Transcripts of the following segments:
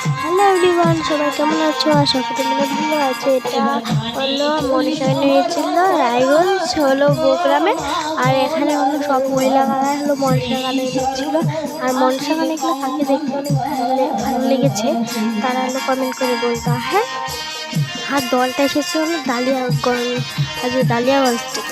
Hello everyone, সবাই কেমন আছো? আশা করি তোমরা ভালো আছো। এটা হলো মনীষা নিয়েছিল রায়গঞ্জ হলো প্রোগ্রামে। আর এখানে হলো সব মহিলা গানায় হলো মনীষা গানে নিচ্ছিল। আর মনীষা গানেগুলো কাকে দেখতে অনেক ভালো লেগেছে তারা হলো কমেন্ট করে বলতো। হ্যাঁ, আর দলটা এসেছে হলো ডালিয়াগঞ্জ থেকে।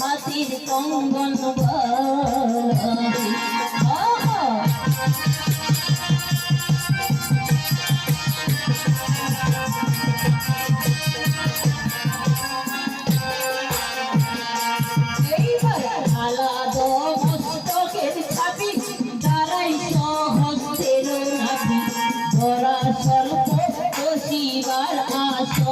হাতির কঙ্গন আলাদা মস্তকের ছাপি তারাই সহস্তের নাভি ধরা স্বল্প বসিবার আসন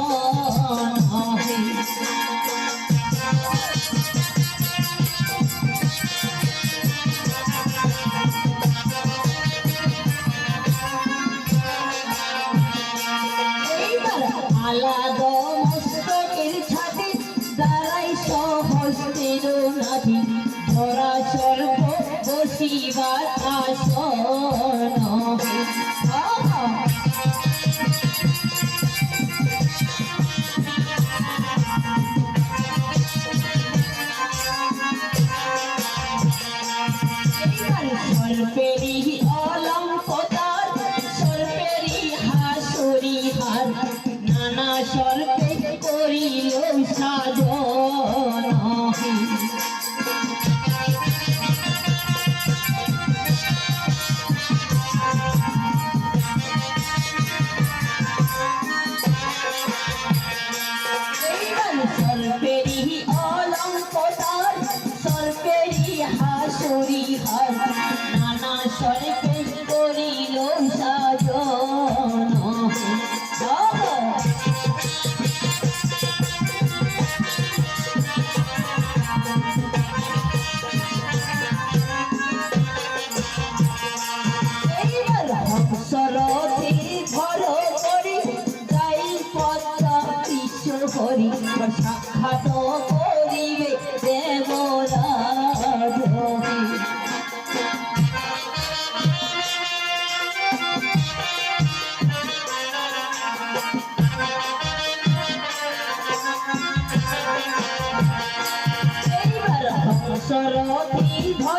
আলাদা মস্তকের ছাতি দ্বারাই সহস্তের নাভি ধরা স্বল্প বসিবার আসন স্বল্পেরই অলঙ্কতার স্বল্পেরই হাসুরি হার নানা স্বল্পে করিল সাজন স্বল্পেরই অলঙ্কতার স্বল্পেরই হাসুরি হার নানা স্বল্পে করিল সাজন সরথি ধর করি যাই পদ্মা কৃষ্ণ হরি সাক্ষাৎ করিবে দেবরাজ সরথি ধর